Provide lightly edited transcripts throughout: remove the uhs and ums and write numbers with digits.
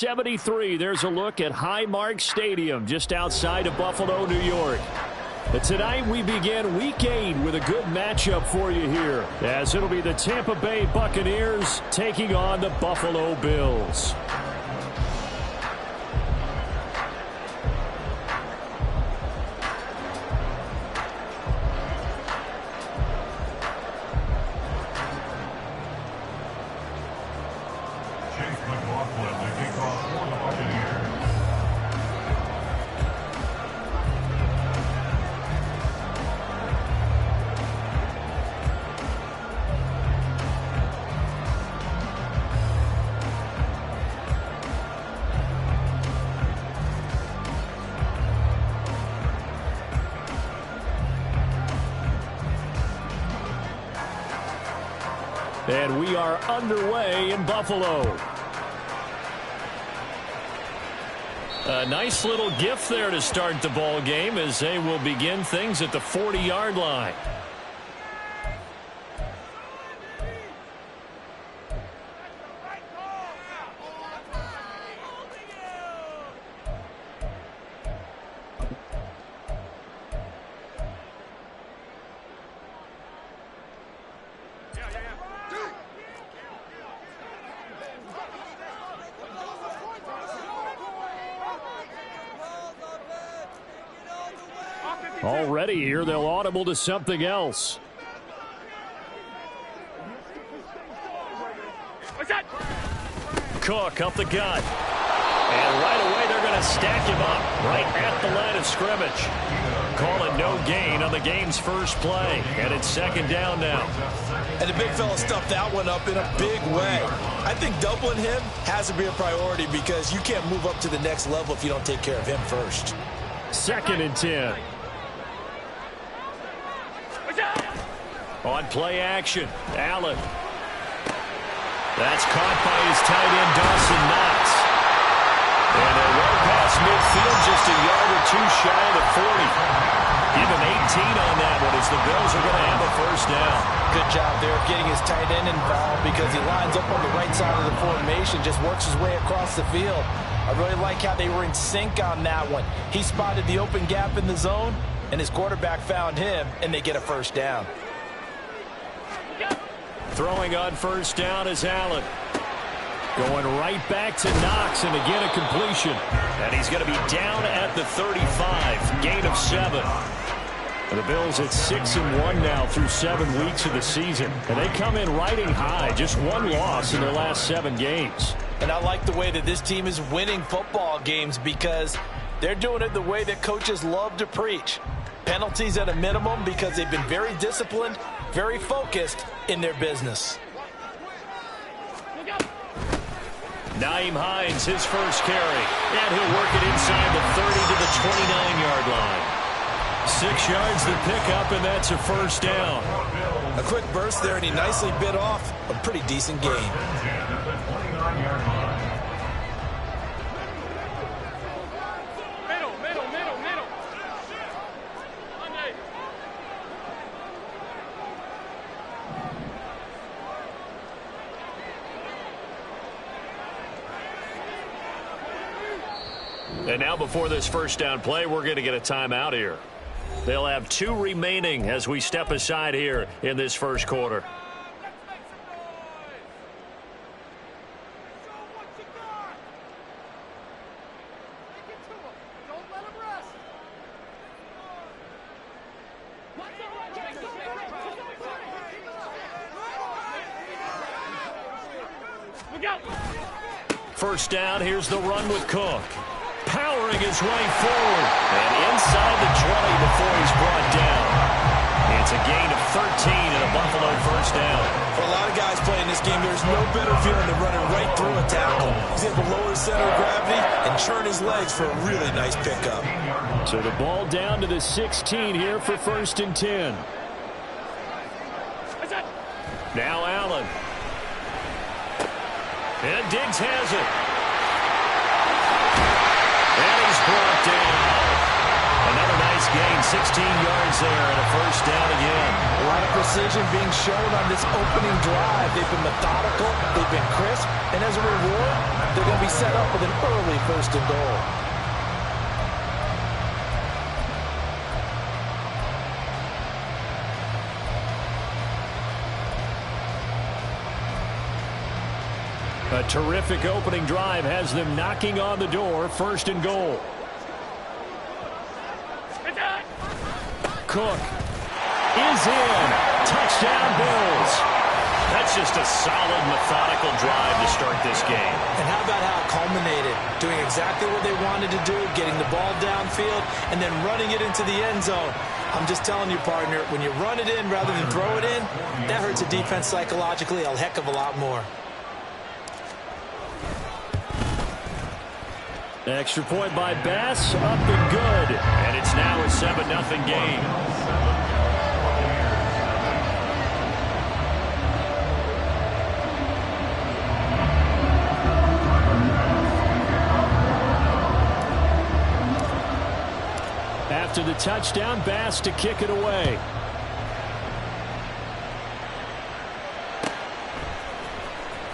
73, there's a look at Highmark Stadium just outside of Buffalo, New York. But tonight we begin Week 8 with a good matchup for you here, as it'll be the Tampa Bay Buccaneers taking on the Buffalo Bills. And we are underway in Buffalo. A nice little gift there to start the ball game as they will begin things at the 40-yard line. Already here, they'll audible to something else. Cook up the gut. And right away, they're going to stack him up right at the line of scrimmage. Call it no gain on the game's first play. And it's second down now. And the big fella stuffed that one up in a big way. I think doubling him has to be a priority because you can't move up to the next level if you don't take care of him first. Second and 10. On play action, Allen. That's caught by his tight end, Dawson Knox. And they're well past midfield, just a yard or two shy of the 40. Give him 18 on that one as the Bills are going to have a first down. Good job there of getting his tight end involved because he lines up on the right side of the formation, just works his way across the field. I really like how they were in sync on that one. He spotted the open gap in the zone, and his quarterback found him, and they get a first down. Throwing on first down is Allen. Going right back to Knox, and again a completion. And he's going to be down at the 35, gain of 7. And the Bills at 6-1 now through 7 weeks of the season. And they come in riding high, just one loss in their last 7 games. And I like the way that this team is winning football games because they're doing it the way that coaches love to preach. Penalties at a minimum because they've been very disciplined, very focused in their business. Nyheim Hines, his first carry. And he'll work it inside the 30 to the 29-yard line. 6 yards to pick up, and that's a first down. A quick burst there, and he nicely bit off a pretty decent gain. And now before this first down play, we're going to get a timeout here. They'll have 2 remaining as we step aside here in this first quarter. First down, here's the run with Cook. Powering his way forward. And inside the 20 before he's brought down. It's a gain of 13 and a Buffalo first down. For a lot of guys playing this game, there's no better feeling than running right through a tackle. He's able to lower his center of gravity and churn his legs for a really nice pickup. So the ball down to the 16 here for first and 10. Now Allen. And Diggs has it. And he's brought down. Another nice gain, 16 yards there and a first down again. A lot of precision being shown on this opening drive. They've been methodical, they've been crisp, and as a reward, they're going to be set up with an early first and goal. A terrific opening drive has them knocking on the door, first and goal. Cook is in. Touchdown, Bills. That's just a solid, methodical drive to start this game. And how about how it culminated? Doing exactly what they wanted to do, getting the ball downfield, and then running it into the end zone. I'm just telling you, partner, when you run it in rather than throw it in, that hurts a defense psychologically a heck of a lot more. Extra point by Bass, up and good. And it's now a 7-0 game. After the touchdown, Bass to kick it away.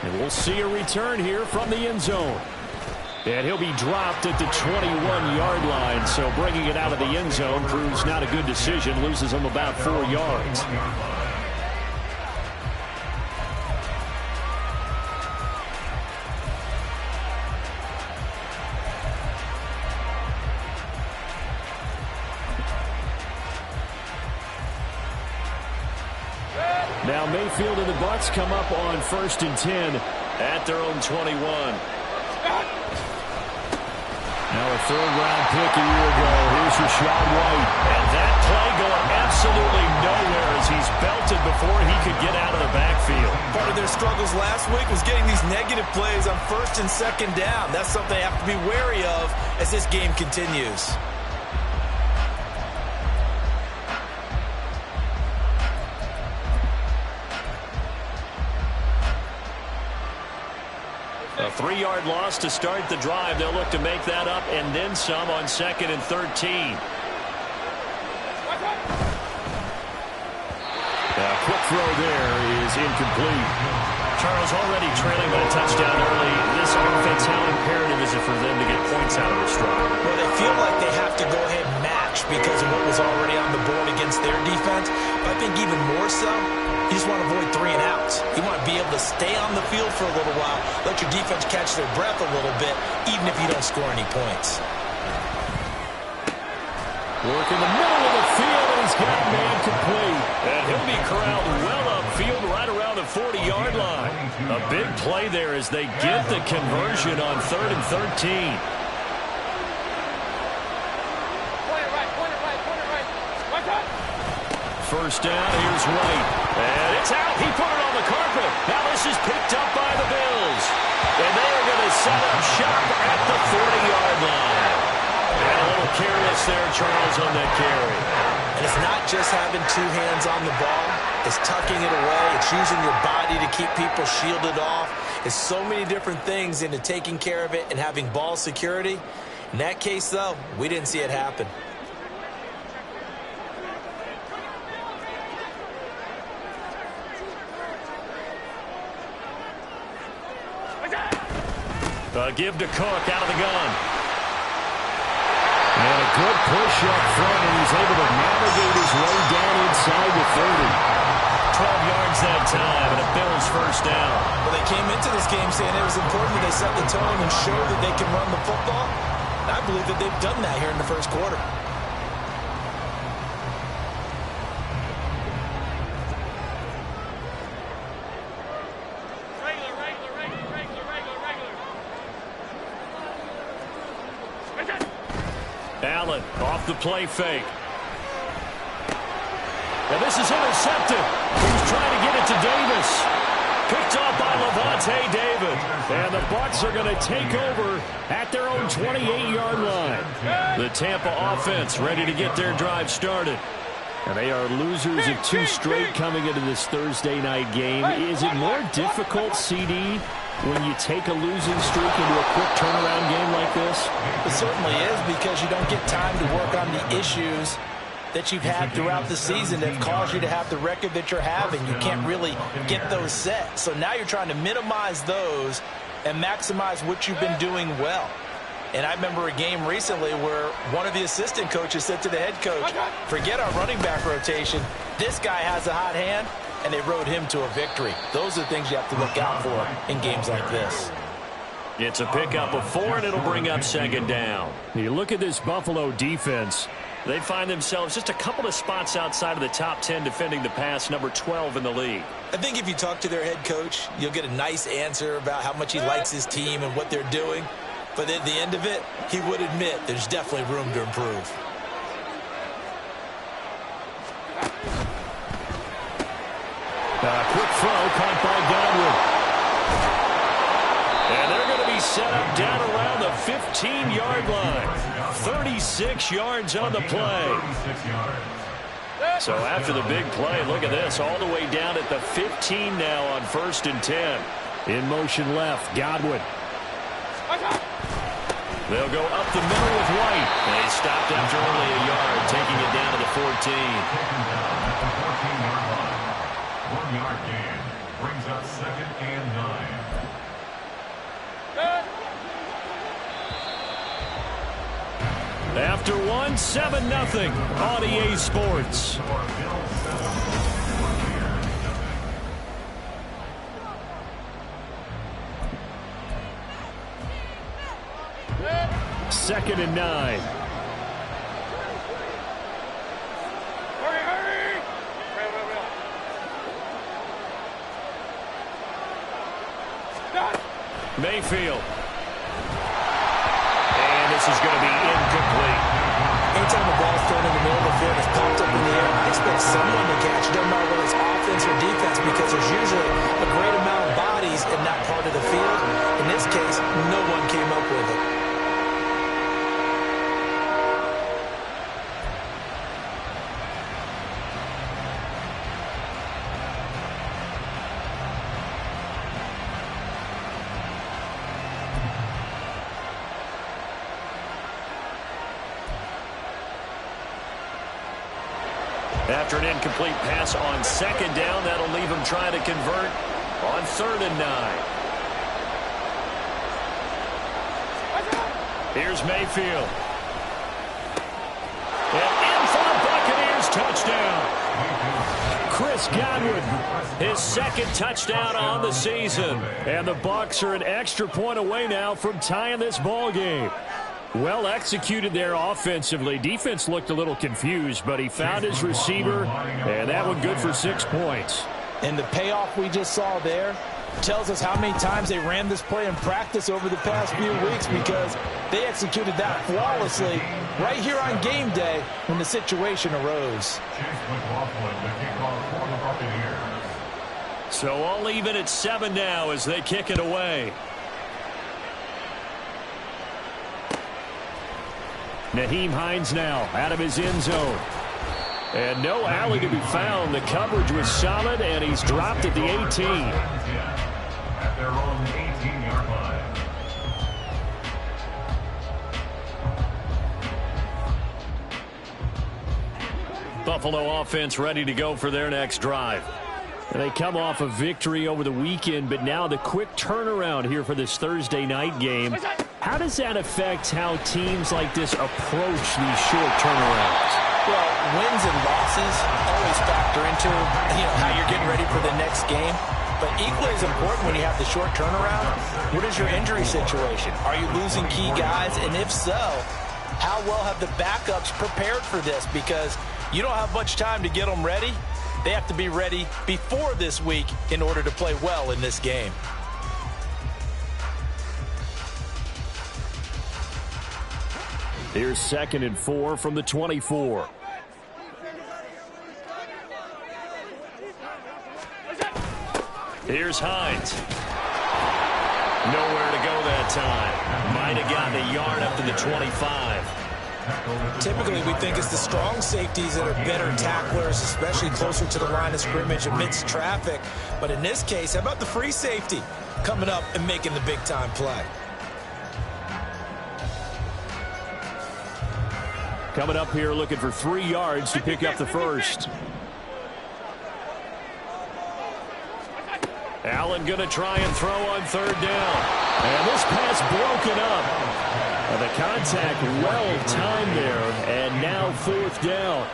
And we'll see a return here from the end zone. And he'll be dropped at the 21-yard line, so bringing it out of the end zone proves not a good decision, loses him about 4 yards. Now Mayfield and the Bucs come up on 1st and 10 at their own 21. Now a third-round pick a year ago. Here's Rachaad White. And that play going absolutely nowhere as he's belted before he could get out of the backfield. Part of their struggles last week was getting these negative plays on 1st and 2nd down. That's something they have to be wary of as this game continues. A 3-yard loss to start the drive. They'll look to make that up and then some on 2nd and 13. Quick throw there is incomplete. Charles already trailing by a touchdown early. This offense, how imperative is it for them to get points out of this drive? Well, they feel like they have to go ahead and match because of what was already on the board against their defense. But I think even more so, you just want to avoid 3 and outs. You want to be able to stay on the field for a little while, let your defense catch their breath a little bit, even if you don't score any points. Work in the middle of the field, and he's got man complete. And he'll be corralled well upfield right around the 40-yard line. A big play there as they get the conversion on 3rd and 13. First down, here's White. And it's out. He put it on the carpet. Now this is picked up by the Bills. And they're going to set up shop at the 40-yard line. And a little careless there, Charles, on that carry. And it's not just having 2 hands on the ball. It's tucking it away. It's using your body to keep people shielded off. It's so many different things into taking care of it and having ball security. In that case, though, we didn't see it happen. Give to Cook out of the gun. And a good push up front, and he's able to navigate his way down inside the 30. 12 yards that time, and a Bills first down. Well, they came into this game saying it was important that they set the tone and show that they can run the football. And I believe that they've done that here in the first quarter. Allen off the play fake. And this is intercepted. He's trying to get it to Davis. Picked off by Levante David. And the Bucs are going to take over at their own 28-yard line. The Tampa offense ready to get their drive started. And they are losers of 2 straight coming into this Thursday night game. Is it more difficult, CD, when you take a losing streak into a quick turnaround game like this? It certainly is, because you don't get time to work on the issues that you've had throughout the season that have caused you to have the record that you're having. You can't really get those set. So now you're trying to minimize those and maximize what you've been doing well. And I remember a game recently where one of the assistant coaches said to the head coach, forget our running back rotation. This guy has a hot hand, and they rode him to a victory. Those are the things you have to look out for in games like this. It's a pickup of 4, and it'll bring up second down. You look at this Buffalo defense. They find themselves just a couple of spots outside of the top 10 defending the pass, number 12 in the league. I think if you talk to their head coach, you'll get a nice answer about how much he likes his team and what they're doing. But at the end of it, he would admit there's definitely room to improve. Quick throw caught by Godwin. And they're going to be set up down around the 15-yard line. 36 yards on the play. So after the big play, look at this, all the way down at the 15 now on 1st and 10. In motion left, Godwin. They'll go up the middle with White. They stopped after only a yard, taking it down to the 14. 1-yard gain brings up 2nd and 9. After 1, 7-0 on EA Sports. Second and 9. Mayfield. And this is going to be incomplete. Anytime the ball's thrown in the middle of the field, it's popped up in the air, I expect someone to catch. Doesn't matter whether it's offense or defense, because there's usually a great amount of bodies in that part of the field. In this case, no one came up with it. After an incomplete pass on 2nd down, that'll leave him trying to convert on 3rd and 9. Here's Mayfield. And in for the Buccaneers touchdown. Chris Godwin, his 2nd touchdown on the season. And the Bucs are an extra point away now from tying this ball game. Well executed there offensively. Defense looked a little confused, but he found his receiver, and that one good for 6 points. And the payoff we just saw there tells us how many times they ran this play in practice over the past few weeks, because they executed that flawlessly right here on game day when the situation arose. So all even at 7 now as they kick it away. Nyheim Hines now out of his end zone. And no alley to be found. The coverage was solid, and he's dropped at the 18. At their own 18-yard line. Buffalo offense ready to go for their next drive. And they come off a victory over the weekend, but now the quick turnaround here for this Thursday night game. How does that affect how teams like this approach these short turnarounds? Well, wins and losses always factor into how you're getting ready for the next game. But equally as important when you have the short turnaround, what is your injury situation? Are you losing key guys? And if so, how well have the backups prepared for this? Because you don't have much time to get them ready. They have to be ready before this week in order to play well in this game. Here's 2nd and 4 from the 24. Here's Hines. Nowhere to go that time. Might have gotten a yard up to the 25. Typically, we think it's the strong safeties that are better tacklers, especially closer to the line of scrimmage amidst traffic. But in this case, how about the free safety coming up and making the big-time play? coming up here looking for 3 yards to pick up the first. Allen going to try and throw on 3rd down. And this pass broken up. And the contact well timed there. And now 4th down.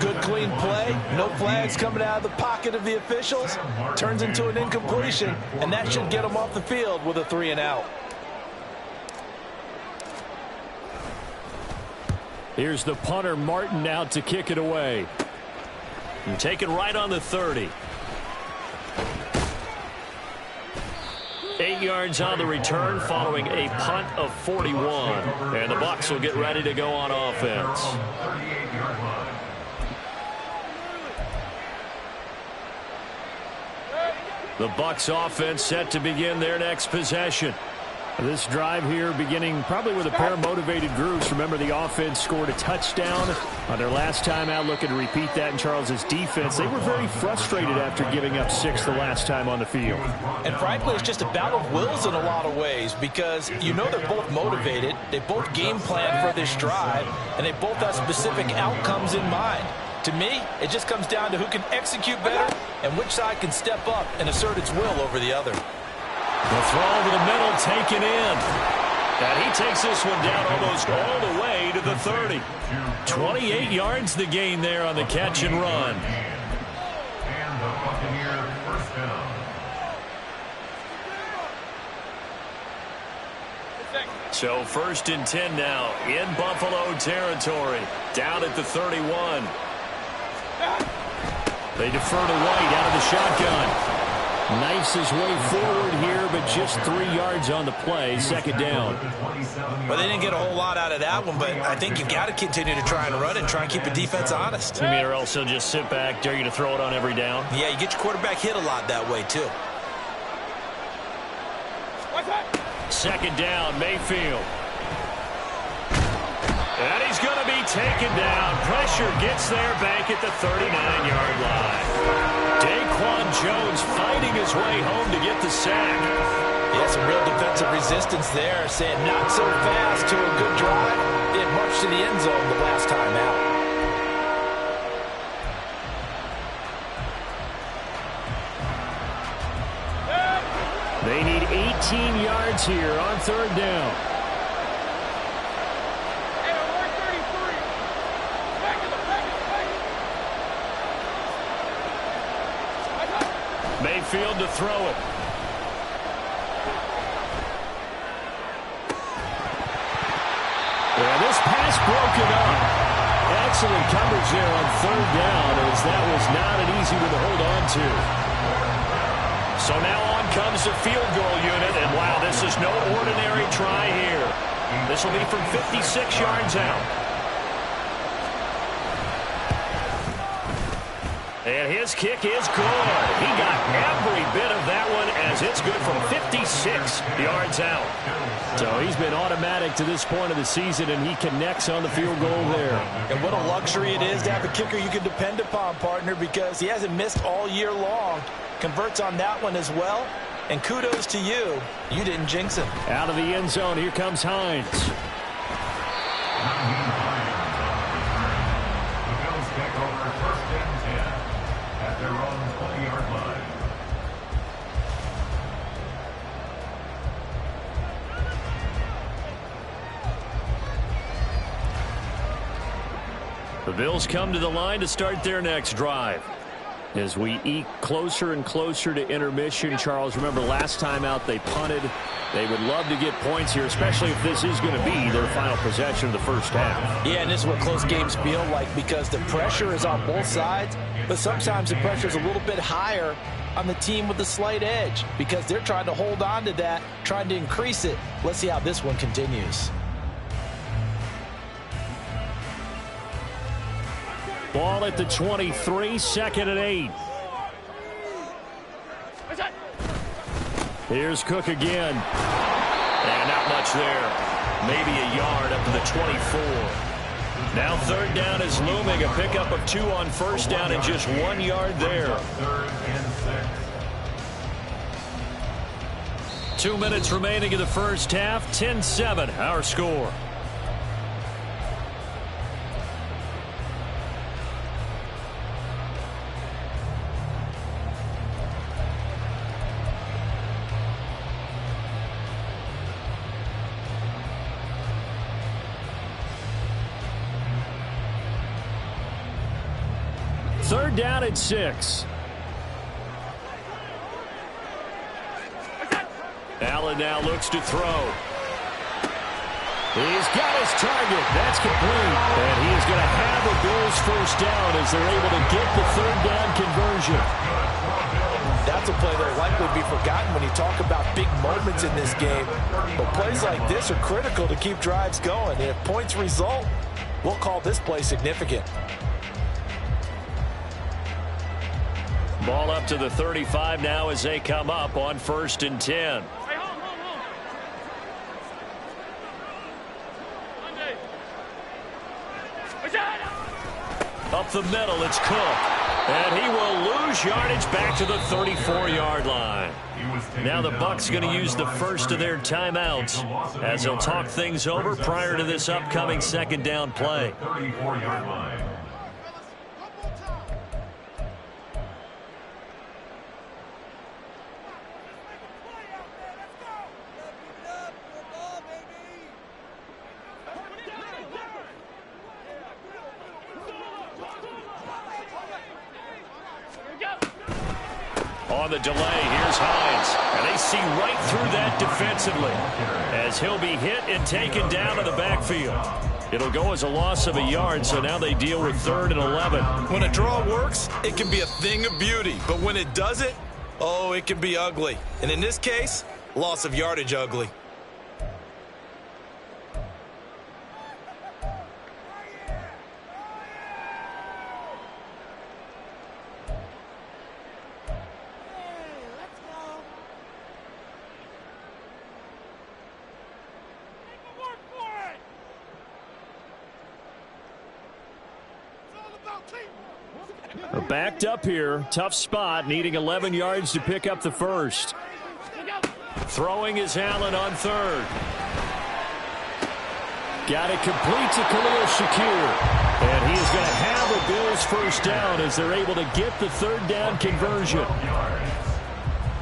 Good clean play. No flags coming out of the pocket of the officials. Turns into an incompletion. And that should get them off the field with a 3 and out. Here's the punter, Martin, out to kick it away. And take it right on the 30. 8 yards on the return following a punt of 41. And the Bucs will get ready to go on offense. The Bucs offense set to begin their next possession. This drive here beginning probably with a pair of motivated groups. Remember, the offense scored a touchdown on their last time out. Looking to repeat that in Charles's defense. They were very frustrated after giving up 6 the last time on the field. And frankly, it's just a battle of wills in a lot of ways because you know they're both motivated. They both game plan for this drive, and they both have specific outcomes in mind. To me, it just comes down to who can execute better and which side can step up and assert its will over the other. The throw over the middle taken in. And he takes this one down almost all the way to the 30. 28 yards the gain there on the catch and run. And the Buccaneer first down. So 1st and 10 now in Buffalo territory. Down at the 31. They defer to White out of the shotgun. Knifes his way forward here, but just 3 yards on the play. 2nd down. Well, they didn't get a whole lot out of that one, but I think you've got to continue to try and run it and try and keep the defense honest. You mean, or else he'll just sit back, dare you to throw it on every down? Yeah, you get your quarterback hit a lot that way, too. 2nd down, Mayfield. And he's going to be taken down. Pressure gets there back at the 39-yard line. Daquan Jones fighting his way home to get the sack. Yeah, some real defensive resistance there, saying not so fast to a good drive. They had marched to the end zone the last time out. They need 18 yards here on 3rd down. Mayfield to throw it. Yeah, this pass broken up. Excellent coverage there on 3rd down, as that was not an easy one to hold on to. So now on comes the field goal unit, and wow, this is no ordinary try here. This will be from 56 yards out. And his kick is good. He got every bit of that one, as it's good from 56 yards out. So he's been automatic to this point of the season, and he connects on the field goal there. And what a luxury it is to have a kicker you can depend upon, partner, because he hasn't missed all year long. Converts on that one as well. And kudos to you. You didn't jinx him. Out of the end zone, here comes Hines. The Bills come to the line to start their next drive. As we eke closer and closer to intermission, Charles, remember last time out they punted. They would love to get points here, especially if this is going to be their final possession of the first half. Yeah, and this is what close games feel like, because the pressure is on both sides, but sometimes the pressure is a little bit higher on the team with the slight edge because they're trying to hold on to that, trying to increase it. Let's see how this one continues. Ball at the 23, 2nd and 8. Here's Cook again. And not much there. Maybe a yard up to the 24. Now 3rd down is looming. A pickup of 2 on 1st down and just 1 yard there. 2 minutes remaining in the first half. 10-7, our score. 3rd down and 6. Allen now looks to throw. He's got his target. That's complete. And he is going to have the Bills 1st down as they're able to get the 3rd down conversion. That's a play that will likely be forgotten when you talk about big moments in this game. But plays like this are critical to keep drives going. And if points result, we'll call this play significant. Ball up to the 35 now as they come up on 1st and 10. Up the middle, it's Cook. And he will lose yardage back to the 34-yard line. Now the Bucs going to use the first of their timeouts as they'll talk things over prior to this upcoming 2nd down play. 34-yard line. On the delay, here's Hines. And they see right through that defensively as he'll be hit and taken down to the backfield. It'll go as a loss of a yard, so now they deal with 3rd and 11. When a draw works, it can be a thing of beauty. But when it doesn't, oh, it can be ugly. And in this case, loss of yardage ugly. Backed up here, tough spot, needing 11 yards to pick up the 1st. Throwing is Allen on 3rd. Got it complete to Khalil Shakir. And he is going to have the Bills 1st down as they're able to get the 3rd down conversion.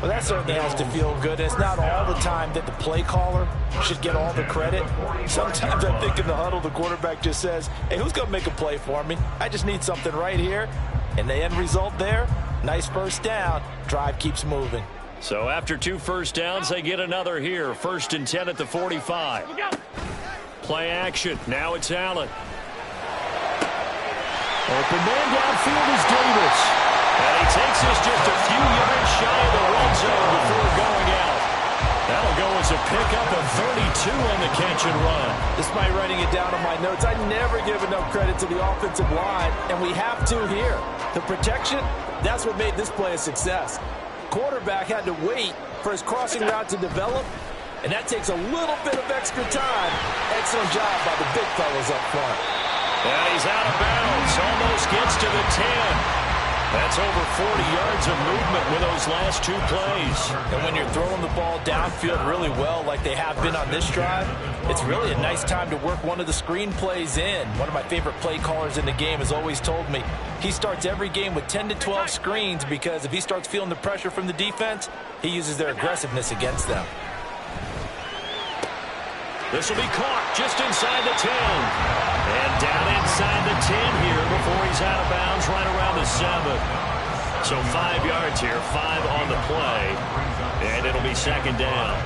Well, that certainly has to feel good. It's not all the time that the play caller should get all the credit. Sometimes I think in the huddle, the quarterback just says, hey, who's going to make a play for me? I just need something right here. And the end result there, nice 1st down. Drive keeps moving. So after 2 first downs, they get another here. 1st and 10 at the 45. Play action. Now it's Allen. Open man downfield is Davis. And he takes us just a few yards shy of the red zone before going out. That'll go as a pickup of 32 on the catch and run. Despite writing it down on my notes, I never give enough credit to the offensive line, and we have to here. The protection, that's what made this play a success. Quarterback had to wait for his crossing route to develop, and that takes a little bit of extra time. Excellent job by the big fellas up front. And he's out of bounds. Almost gets to the 10. That's over 40 yards of movement with those last 2 plays. And when you're throwing the ball downfield really well like they have been on this drive, it's really a nice time to work one of the screen plays in. One of my favorite play callers in the game has always told me he starts every game with 10 to 12 screens because if he starts feeling the pressure from the defense, he uses their aggressiveness against them. This will be caught just inside the 10. And down inside the 10 here before he's out of bounds right around the 7. So 5 yards here, 5 on the play. And it'll be 2nd down.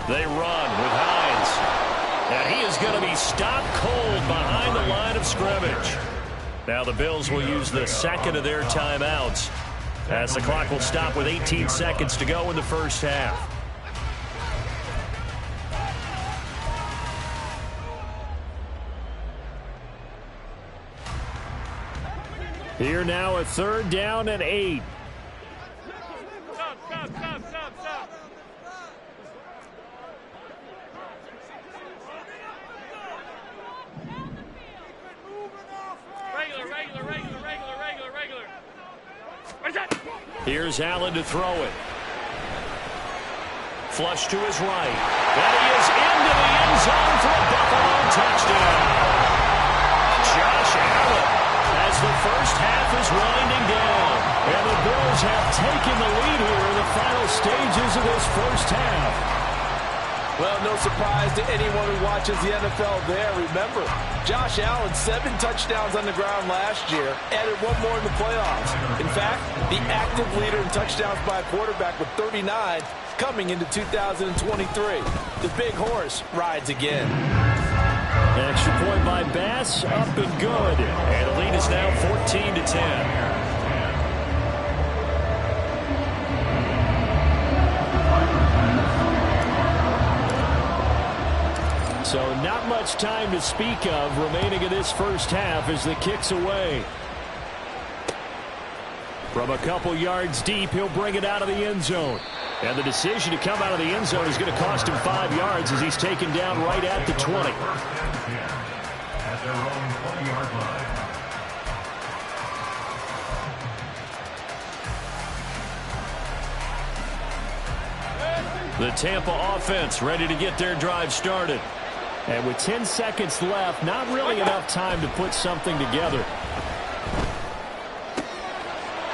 They run with Hines. And he is going to be stopped cold behind the line of scrimmage. Now the Bills will use the 2nd of their timeouts as the clock will stop with 18 seconds to go in the 1st half. Here now a 3rd down and 8. Stop. Regular. Here's Allen to throw it. Flush to his right. And he is into the end zone for a Buffalo touchdown. Josh Allen, as the first half is winding down. And the Bills have taken the lead here in the final stages of this first half. Well, no surprise to anyone who watches the NFL there. Remember, Josh Allen, 7 touchdowns on the ground last year, added 1 more in the playoffs. In fact, the active leader in touchdowns by a quarterback with 39 coming into 2023. The big horse rides again. Extra point by Bass, up and good. And the lead is now 14-10. So not much time to speak of remaining in this first half as the kick's away. From a couple yards deep, he'll bring it out of the end zone. And the decision to come out of the end zone is going to cost him 5 yards as he's taken down right at the 20. At their own 20-yard line. The Tampa offense ready to get their drive started. And with 10 seconds left, not really enough time to put something together.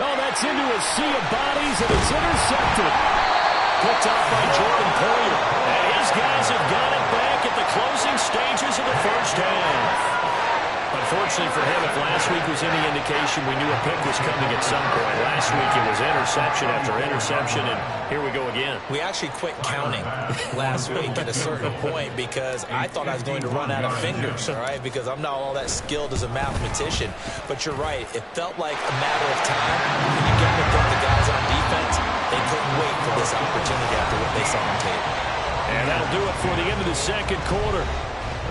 Oh, that's into a sea of bodies, and it's intercepted. Picked off by Jordan Poyer. And his guys have got it back at the closing stages of the first half. Unfortunately for him, if last week was any indication, we knew a pick was coming at some point. Last week it was interception after interception, and here we go again. We actually quit counting last week at a certain point because I thought I was going to run out of fingers, all right, because I'm not all that skilled as a mathematician. But you're right. It felt like a matter of time. When you get the guys on defense, they couldn't wait for this opportunity after what they saw on tape. And that'll do it for the end of the second quarter.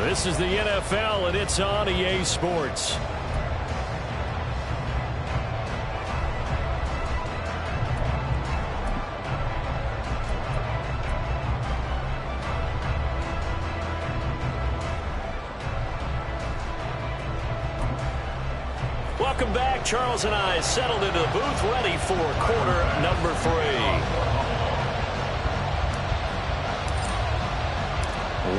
This is the NFL, and it's on EA Sports. Welcome back. Charles and I settled into the booth, ready for quarter number 3.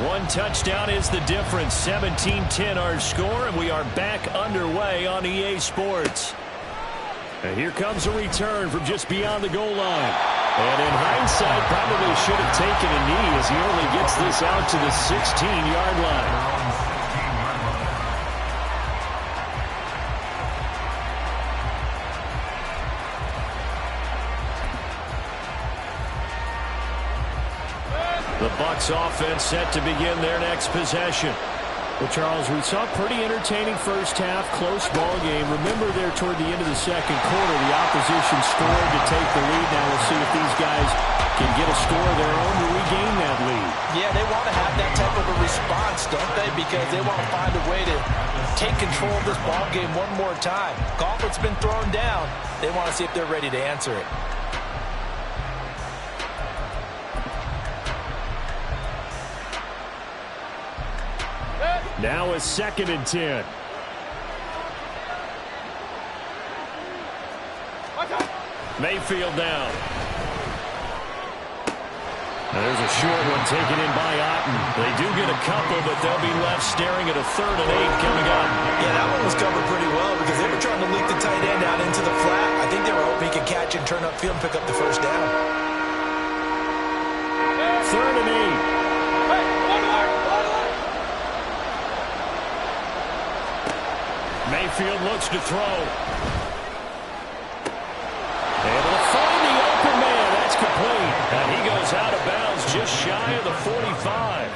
One touchdown is the difference. 17-10 our score, and we are back underway on EA Sports. And here comes a return from just beyond the goal line. And in hindsight, probably should have taken a knee as he only gets this out to the 16-yard line. The Bucs offense set to begin their next possession. Well, Charles, we saw a pretty entertaining first half, close ball game. Remember there toward the end of the second quarter, the opposition scored to take the lead. Now we'll see if these guys can get a score of their own to regain that lead. Yeah, they want to have that type of a response, don't they? Because they want to find a way to take control of this ball game one more time. Gauntlet's been thrown down. They want to see if they're ready to answer it. Now a 2nd and 10. Mayfield down. Now there's a short one taken in by Otten. They do get a couple, but they'll be left staring at a 3rd and 8 coming up. Yeah, that one was covered pretty well because they were trying to leak the tight end out into the flat. I think they were hoping he could catch and turn upfield and pick up the first down. 3rd and 8. Mayfield looks to throw. Able to find the open man. That's complete. And he goes out of bounds just shy of the 45.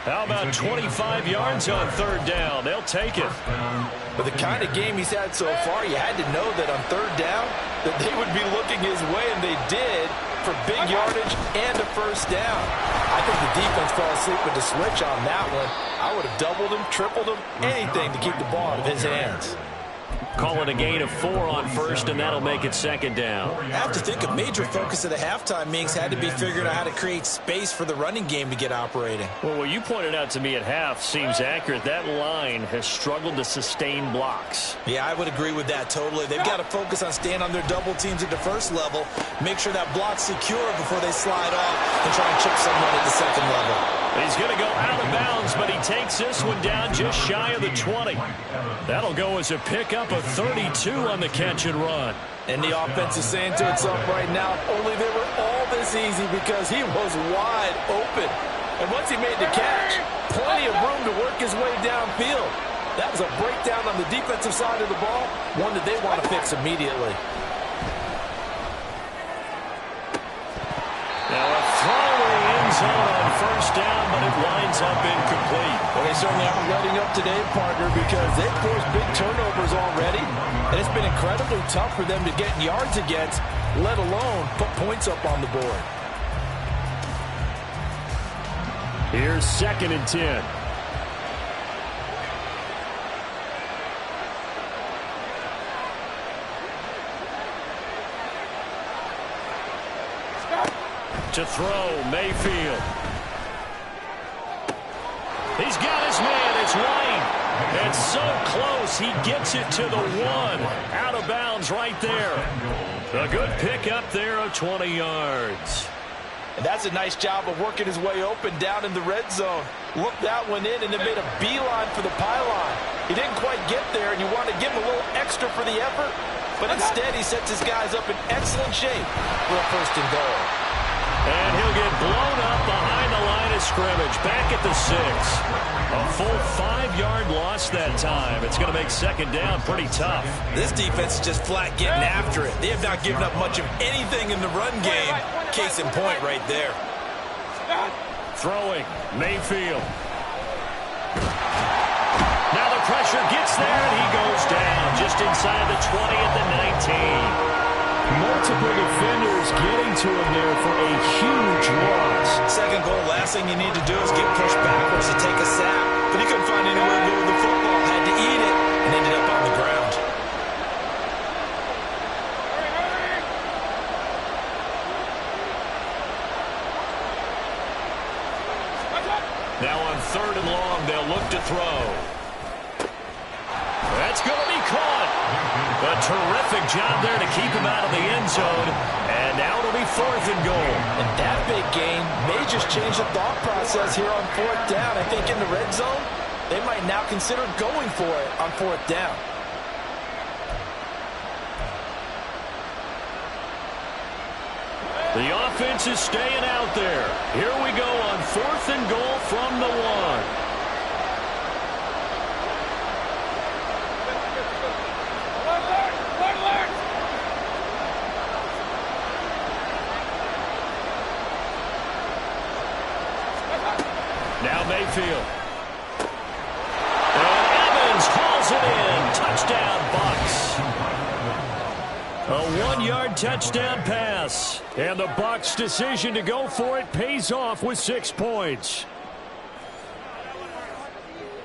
How about 25 yards on 3rd down? They'll take it. But the kind of game he's had so far, you had to know that on 3rd down that they would be looking his way, and they did, for big yardage and a first down. I think the defense fell asleep with the switch on that one. I would have doubled him, tripled him, anything to keep the ball out of his hands. Call it a gain of 4 on first, and that'll make it second down. I have to think a major focus of the halftime meetings had to be figuring out how to create space for the running game to get operating. Well, what you pointed out to me at half seems accurate. That line has struggled to sustain blocks. Yeah, I would agree with that totally. They've got to focus on staying on their double teams at the first level, make sure that block's secure before they slide off and try and chip someone at the second level. He's going to go out of bounds, but he takes this one down just shy of the 20. That'll go as a pickup of 32 on the catch and run. And the offense is saying to itself right now, only they were all this easy because he was wide open. And once he made the catch, plenty of room to work his way downfield. That was a breakdown on the defensive side of the ball, one that they want to fix immediately. Now a throwaway end zone on first down, but it winds up incomplete. Well, they certainly aren't letting up today, partner, because they've forced big turnovers already, and it's been incredibly tough for them to get yards against, let alone put points up on the board. Here's 2nd and 10. To throw, Mayfield. He's got his man. It's White. It's so close. He gets it to the 1. Out of bounds right there. A good pickup there of 20 yards. And that's a nice job of working his way open down in the red zone. Looked that one in and then made a beeline for the pylon. He didn't quite get there, and you want to give him a little extra for the effort. But instead, he sets his guys up in excellent shape for a 1st and goal. And he'll get blown up behind the line of scrimmage. Back at the 6. A full 5-yard loss that time. It's going to make second down pretty tough. This defense is just flat getting after it. They have not given up much of anything in the run game. Case in point right there. Throwing, Mayfield. Now the pressure gets there, and he goes down just inside the 20 at the 19. Multiple defenders getting to him there for a huge loss. Second goal, last thing you need to do is get pushed backwards to take a sack. But he couldn't find anywhere to go with the football. Had to eat it and ended up on the ground. Now on 3rd and long, they'll look to throw. That's going to be caught. A terrific job there to keep him out of the end zone. And now it'll be 4th and goal. And that big gain may just change the thought process here on 4th down. I think in the red zone, they might now consider going for it on 4th down. The offense is staying out there. Here we go on 4th and goal from the 1. Now Mayfield. And Evans hauls it in. Touchdown, Bucks. A 1-yard touchdown pass. And the Bucks' decision to go for it pays off with 6 points.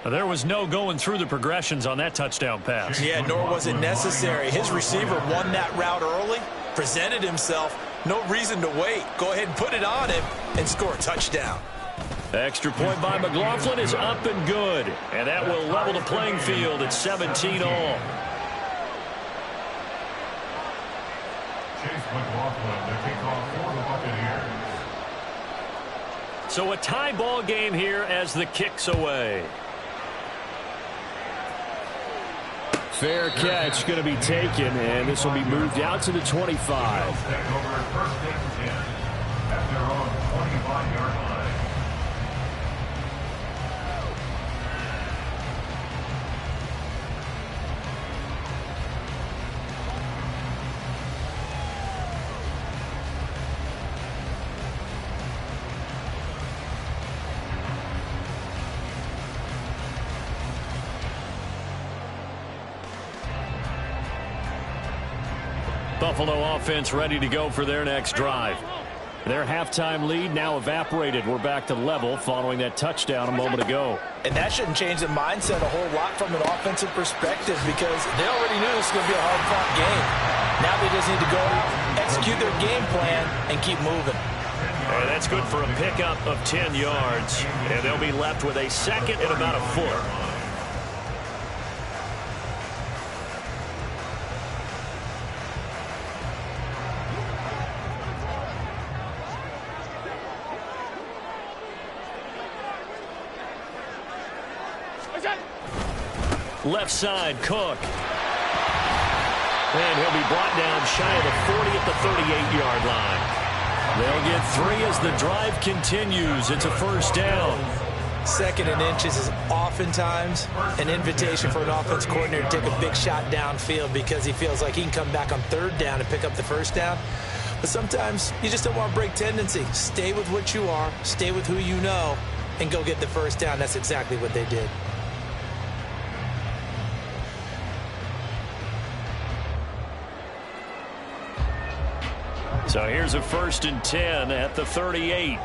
There was no going through the progressions on that touchdown pass. Yeah, nor was it necessary. His receiver won that route early, presented himself. No reason to wait. Go ahead and put it on him and score a touchdown. Extra point by McLaughlin is up and good. And that will level the playing field at 17 all. Chase McLaughlin, the kickoff for the Buccaneers. So a tie ball game here as the kick's away. Fair catch going to be taken, and this will be moved out to the 25. Take over 1st and 10 at their own 25-yard line. Buffalo offense ready to go for their next drive. Their halftime lead now evaporated. We're back to level following that touchdown a moment ago. And that shouldn't change the mindset a whole lot from an offensive perspective because they already knew this was going to be a hard-fought game. Now they just need to go execute their game plan and keep moving. And that's good for a pickup of 10 yards. And they'll be left with a second and about a foot. Left side, Cook. And he'll be brought down shy of the 40 at the 38-yard line. They'll get 3 as the drive continues. It's a first down. Second and inches is oftentimes an invitation for an offense coordinator to take a big shot downfield because he feels like he can come back on third down and pick up the first down. But sometimes you just don't want to break tendency. Stay with what you are, stay with who you know, and go get the first down. That's exactly what they did. So here's a 1st and 10 at the 38.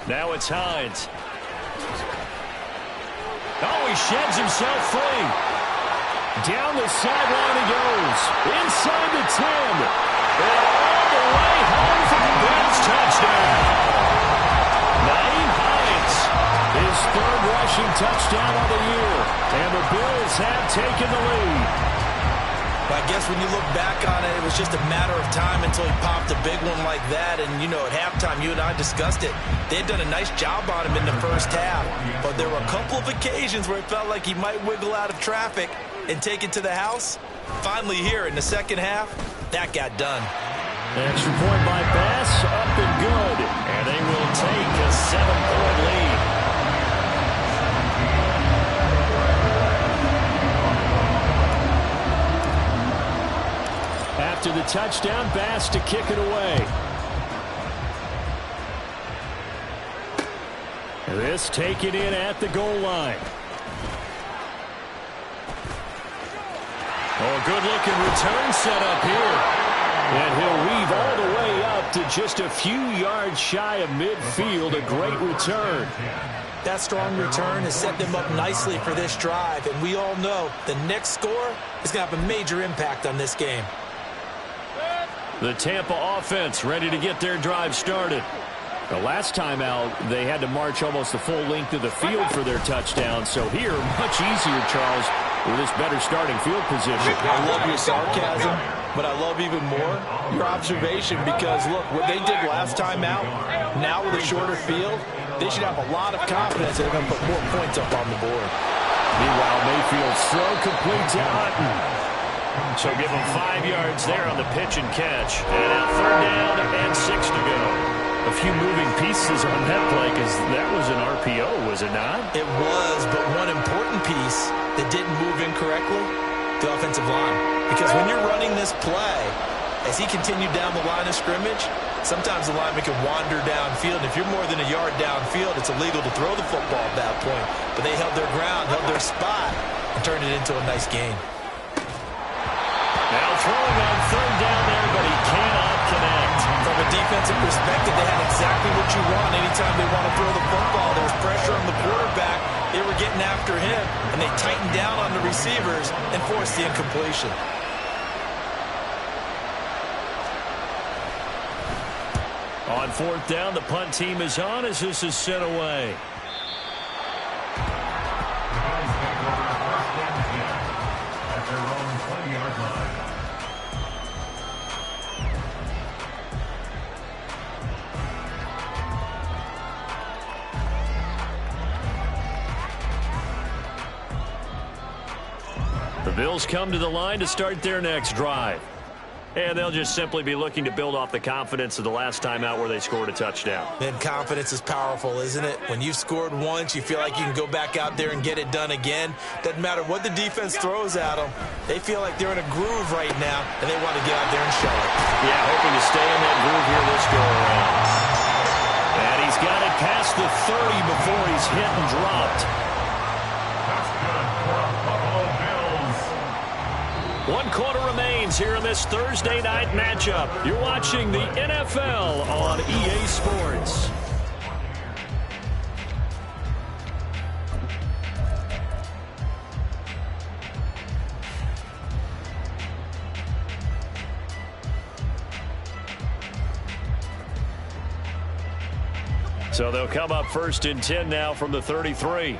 Now it's Hines. Oh, he sheds himself free. Down the sideline he goes. Inside the 10. And all the way home for the Bills touchdown. Naeem Hines, his 3rd rushing touchdown of the year. And the Bills have taken the lead. I guess when you look back on it, it was just a matter of time until he popped a big one like that. And, you know, at halftime, you and I discussed it. They had done a nice job on him in the first half. But there were a couple of occasions where it felt like he might wiggle out of traffic and take it to the house. Finally here in the second half, that got done. Extra point by Bass, up and good. And they will take a 7-point lead. After the touchdown, Bass to kick it away. This taken in at the goal line. Oh, a good-looking return set up here. And he'll weave all the way up to just a few yards shy of midfield. A great return. That strong return has set them up nicely for this drive. And we all know the next score is going to have a major impact on this game. The Tampa offense ready to get their drive started. The last time out, they had to march almost the full length of the field for their touchdown. So here, much easier, Charles, with this better starting field position. I love your sarcasm, but I love even more your observation because, look, what they did last time out, now with a shorter field, they should have a lot of confidence they're going to put more points up on the board. Meanwhile, Mayfield's throw complete to Hutton. So give him 5 yards there on the pitch and catch. And now 3rd down and 6 to go. A few moving pieces on that play because that was an RPO, was it not? It was, but one important piece that didn't move incorrectly, the offensive line. Because when you're running this play, as he continued down the line of scrimmage, sometimes the lineman can wander downfield. And if you're more than a yard downfield, it's illegal to throw the football at that point. But they held their ground, held their spot, and turned it into a nice game. Now throwing on 3rd down there, but he cannot connect. From a defensive perspective, they had exactly what you want. Anytime they want to throw the football, there was pressure on the quarterback. They were getting after him, and they tightened down on the receivers and forced the incompletion. On 4th down, the punt team is on as this is sent away. At their own 20-yard line. The Bills come to the line to start their next drive. And they'll just simply be looking to build off the confidence of the last time out where they scored a touchdown. And confidence is powerful, isn't it? When you've scored once, you feel like you can go back out there and get it done again. Doesn't matter what the defense throws at them. They feel like they're in a groove right now, and they want to get out there and show it. Yeah, hoping to stay in that groove here this go-around. And he's got it past the 30 before he's hit and dropped. 1 quarter remains here in this Thursday night matchup. You're watching the NFL on EA Sports. So they'll come up 1st and 10 now from the 33.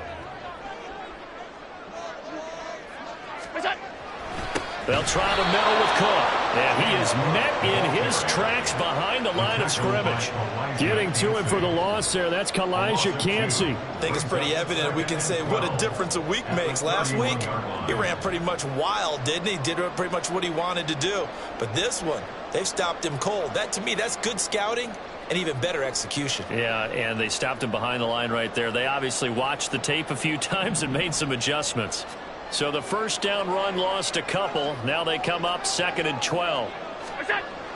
They'll try to middle with Cook. And he is met in his tracks behind the line of scrimmage. Getting to him for the loss there, that's Kalijah Cansey. I think it's pretty evident. We can say what a difference a week makes. Last week, he ran pretty much wild, didn't he? Did pretty much what he wanted to do. But this one, they've stopped him cold. That, to me, that's good scouting and even better execution. Yeah, and they stopped him behind the line right there. They obviously watched the tape a few times and made some adjustments. So the first down run lost a couple. Now they come up 2nd and 12.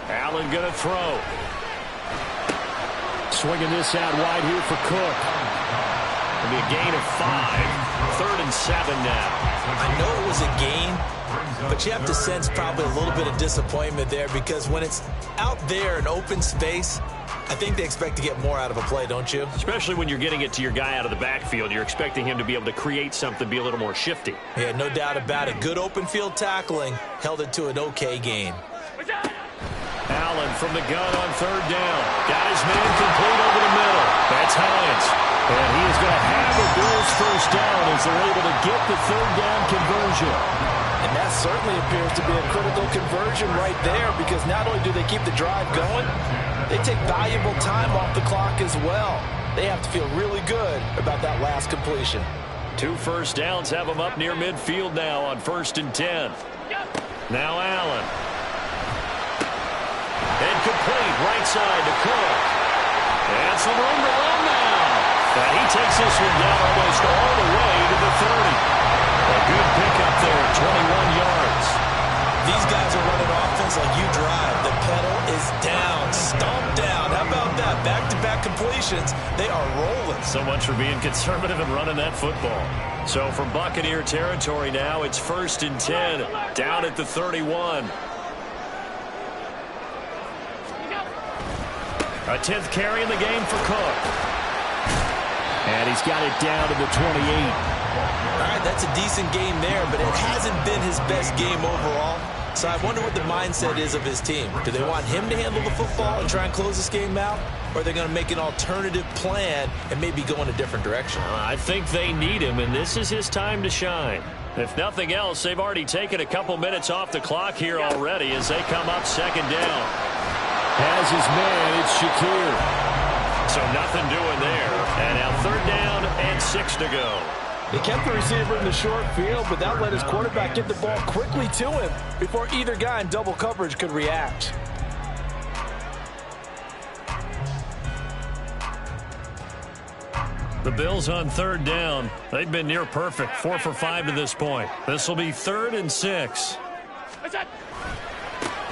Allen going to throw. Swinging this out wide here for Cook. It'll be a gain of 5. 3rd and 7 now. I know it was a gain, but you have to sense probably a little bit of disappointment there because when it's out there in open space, I think they expect to get more out of a play, don't you? Especially when you're getting it to your guy out of the backfield. You're expecting him to be able to create something, be a little more shifty. Yeah, no doubt about it. Good open field tackling held it to an okay gain. Allen from the gun on 3rd down. Got his man complete over the middle. That's Hines. And he is going to have the Bills' first down as they're able to get the 3rd down conversion. And that certainly appears to be a critical conversion right there because not only do they keep the drive going, they take valuable time off the clock as well. They have to feel really good about that last completion. 2 first downs have them up near midfield now on 1st and 10. Now Allen. And complete right side to Cook. And some room to run now. And he takes this one down almost all the way to the 30. A good pickup there, 21 yards. These guys are running offense like you drive. The pedal is down, stomped down. How about that? Back-to-back completions. They are rolling. So much for being conservative and running that football. So from Buccaneer territory now, it's 1st and 10, down at the 31. A 10th carry in the game for Cook. And he's got it down to the 28. All right, that's a decent game there, but it hasn't been his best game overall. So I wonder what the mindset is of his team. Do they want him to handle the football and try and close this game out? Or are they going to make an alternative plan and maybe go in a different direction? I think they need him, and this is his time to shine. If nothing else, they've already taken a couple minutes off the clock here already as they come up 2nd down. Has his man, it's Shakir. So nothing doing there. And now 3rd down and 6 to go. They kept the receiver in the short field, but that let his quarterback get the ball quickly to him before either guy in double coverage could react. The Bills on 3rd down. They've been near perfect, 4 for 5 to this point. This will be 3rd and 6.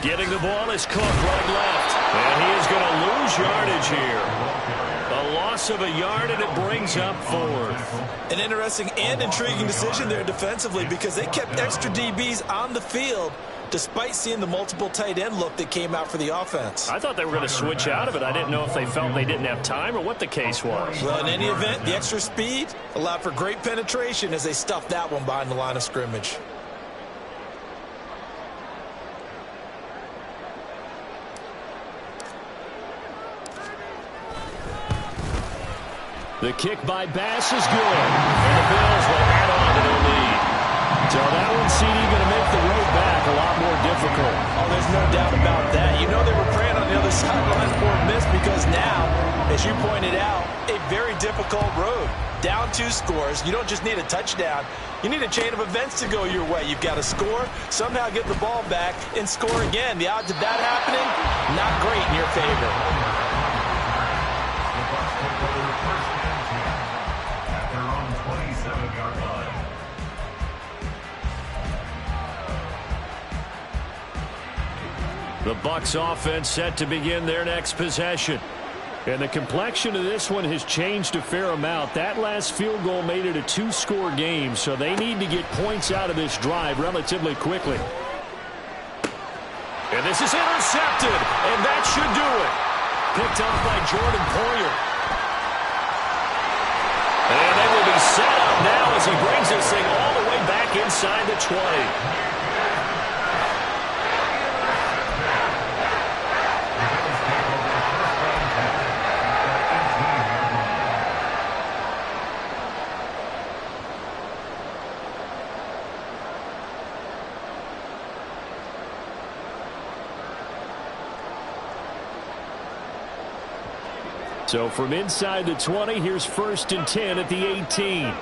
Getting the ball is Cook right left. And he is going to lose yardage here. A loss of a yard, and it brings up 4th. An interesting and intriguing decision there defensively because they kept extra DBs on the field despite seeing the multiple tight end look that came out for the offense. I thought they were going to switch out of it. I didn't know if they felt they didn't have time or what the case was. Well, in any event, the extra speed allowed for great penetration as they stuffed that one behind the line of scrimmage. The kick by Bass is good. And the Bills will add on to their lead. So that one, CD, going to make the road back a lot more difficult. Oh, there's no doubt about that. You know they were praying on the other sideline for a miss because now, as you pointed out, a very difficult road. Down 2 scores. You don't just need a touchdown. You need a chain of events to go your way. You've got to score, somehow get the ball back, and score again. The odds of that happening, not great in your favor. The Bucs offense set to begin their next possession. And the complexion of this one has changed a fair amount. That last field goal made it a 2-score game, so they need to get points out of this drive relatively quickly. And this is intercepted, and that should do it. Picked off by Jordan Poyer. And they will be set up now as he brings this thing all the way back inside the 20. So from inside the 20, here's 1st and 10 at the 18.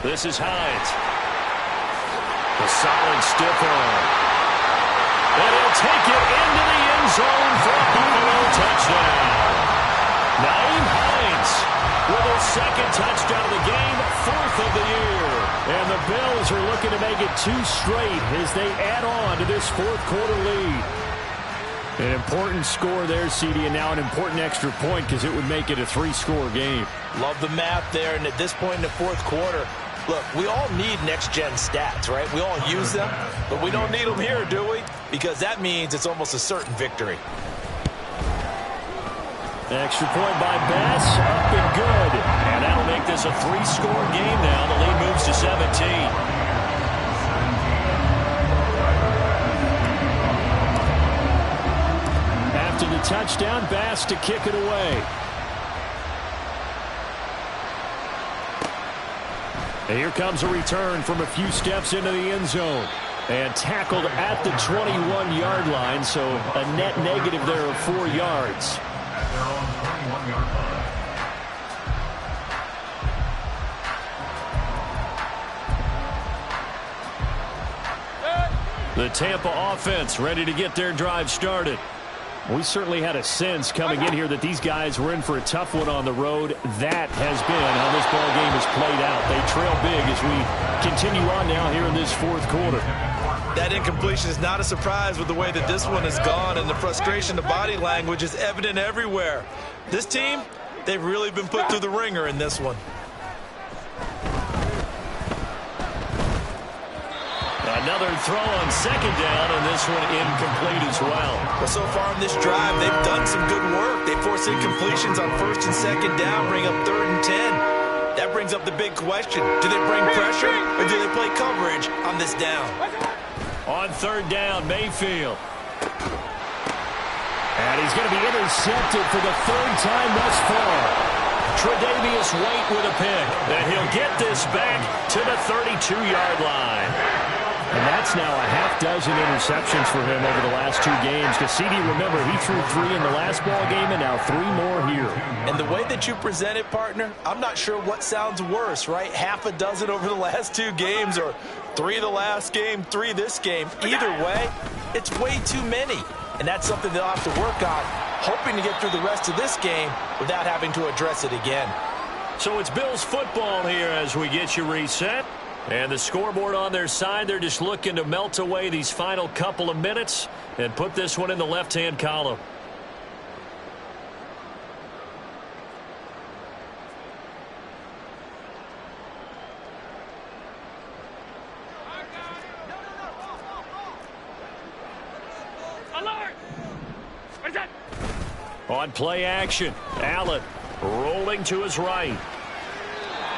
This is Hines. A solid stiff arm. And he'll take it into the end zone for a Buffalo touchdown. Naeem Hines with his 2nd touchdown of the game, 4th of the year. And the Bills are looking to make it 2 straight as they add on to this 4th quarter lead. An important score there, CD, and now an important extra point because it would make it a 3-score game. Love the math there, and at this point in the 4th quarter, look, we all need next-gen stats, right? We all use them, but we don't need them here, do we? Because that means it's almost a certain victory. Extra point by Bass, up and good. And that'll make this a 3-score game now. The lead moves to 17. After the touchdown, Bass to kick it away. And here comes a return from a few steps into the end zone. And tackled at the 21-yard line, so a net negative there of 4 yards. They're on 21-yard line. The Tampa offense ready to get their drive started. We certainly had a sense coming in here that these guys were in for a tough one on the road. That has been how this ball game has played out. They trail big as we continue on now here in this 4th quarter. That incompletion is not a surprise with the way that this one has gone, and the frustration, the body language is evident everywhere. This team, they've really been put through the ringer in this one. Another throw on 2nd down, and this one incomplete as well. But so far in this drive, they've done some good work. They force incompletions on 1st and 2nd down, bring up 3rd and 10. That brings up the big question. Do they bring pressure, or do they play coverage on this down? On 3rd down, Mayfield. And he's going to be intercepted for the 3rd time thus far. Tre'Davious White with a pick. And he'll get this back to the 32-yard line. And that's now a half-dozen interceptions for him over the last 2 games. Because, CD, remember, he threw 3 in the last ball game and now 3 more here. And the way that you present it, partner, I'm not sure what sounds worse, right? Half a dozen over the last 2 games, or 3 the last game, 3 this game. Either way, it's way too many. And that's something they'll have to work on, hoping to get through the rest of this game without having to address it again. So it's Bills football here as we get you reset. And the scoreboard on their side, they're just looking to melt away these final couple of minutes and put this one in the left-hand column. On play action, Allen rolling to his right.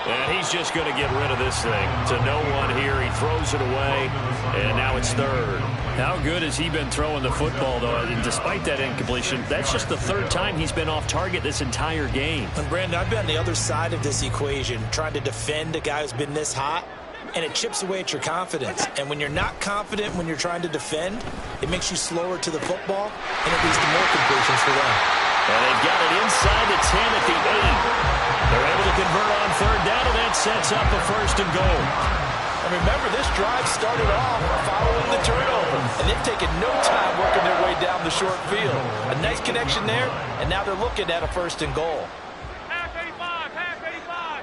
And he's just going to get rid of this thing to no one here. He throws it away, and now it's 3rd. How good has he been throwing the football, though? And despite that incompletion, that's just the 3rd time he's been off target this entire game. And, Brandon, I've been on the other side of this equation, trying to defend a guy who's been this hot, and it chips away at your confidence. And when you're not confident when you're trying to defend, it makes you slower to the football, and it leads to more completions for them. And they've got it inside the 10 at the 8. They're able to convert on 3rd down, and that sets up a 1st and goal. And remember, this drive started off following the turnover, and they've taken no time working their way down the short field. A nice connection there, and now they're looking at a 1st and goal. Half 85, half 85.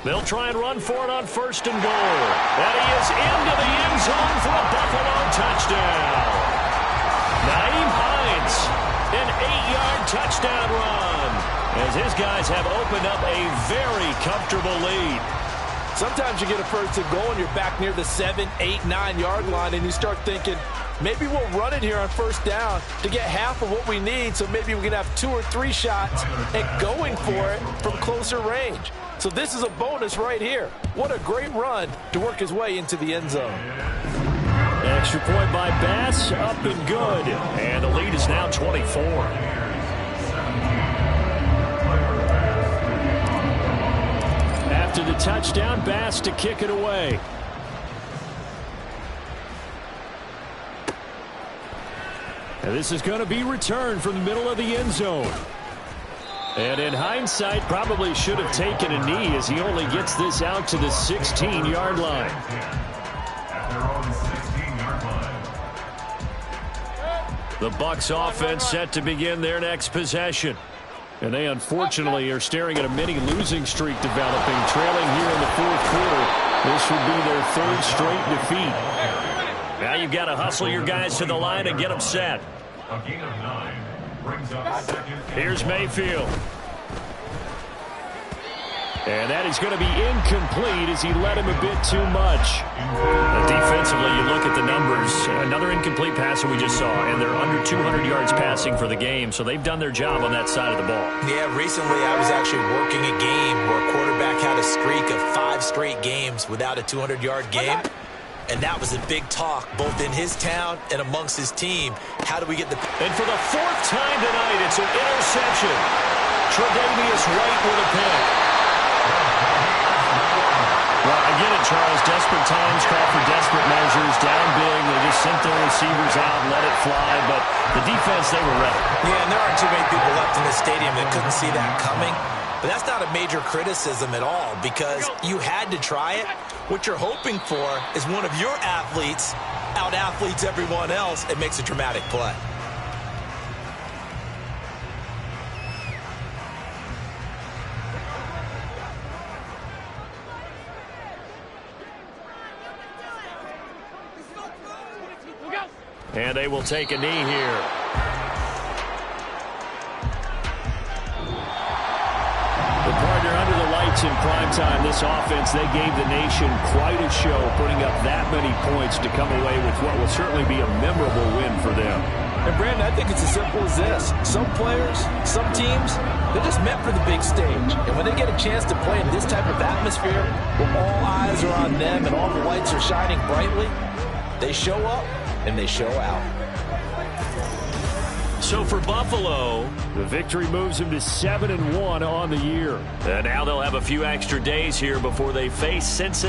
They'll try and run for it on 1st and goal. And he is into the end zone for a Buffalo touchdown. Naeem Hines touchdown run, as his guys have opened up a very comfortable lead. Sometimes you get a first and goal and you're back near the 7, 8, 9-yard line, and you start thinking, maybe we'll run it here on first down to get half of what we need, so maybe we can have 2 or 3 shots at going for it from closer range. So this is a bonus right here. What a great run to work his way into the end zone. Extra point by Bass, up and good. And the lead is now 24. After the touchdown, Bass to kick it away. And this is going to be returned from the middle of the end zone. And in hindsight, probably should have taken a knee as he only gets this out to the 16-yard line. The Bucs offense set to begin their next possession. And they unfortunately are staring at a mini losing streak developing, trailing here in the fourth quarter. This would be their 3rd straight defeat. Now you've got to hustle your guys to the line and get them set. A gain of 9 brings up second. Here's Mayfield. And that is going to be incomplete as he led him a bit too much. Defensively, you look at the numbers. Another incomplete pass that we just saw, and they're under 200 yards passing for the game, so they've done their job on that side of the ball. Yeah, recently I was actually working a game where a quarterback had a streak of 5 straight games without a 200-yard game. And that was a big talk, both in his town and amongst his team. How do we get the... And for the 4th time tonight, it's an interception. Tre'Davious White with a pick. Well, I get it, Charles. Desperate times call for desperate measures. Down big, they just sent their receivers out, let it fly. But the defense, they were ready. Yeah, and there aren't too many people left in the stadium that couldn't see that coming. But that's not a major criticism at all because you had to try it. What you're hoping for is one of your athletes out-athletes everyone else and makes a dramatic play. And they will take a knee here. The partner under the lights in primetime, this offense, they gave the nation quite a show, putting up that many points to come away with what will certainly be a memorable win for them. And Brandon, I think it's as simple as this. Some players, some teams, they're just meant for the big stage. And when they get a chance to play in this type of atmosphere, where all eyes are on them and all the lights are shining brightly, they show up and they show out. So for Buffalo, the victory moves them to 7-1 on the year. And now they'll have a few extra days here before they face Cincinnati.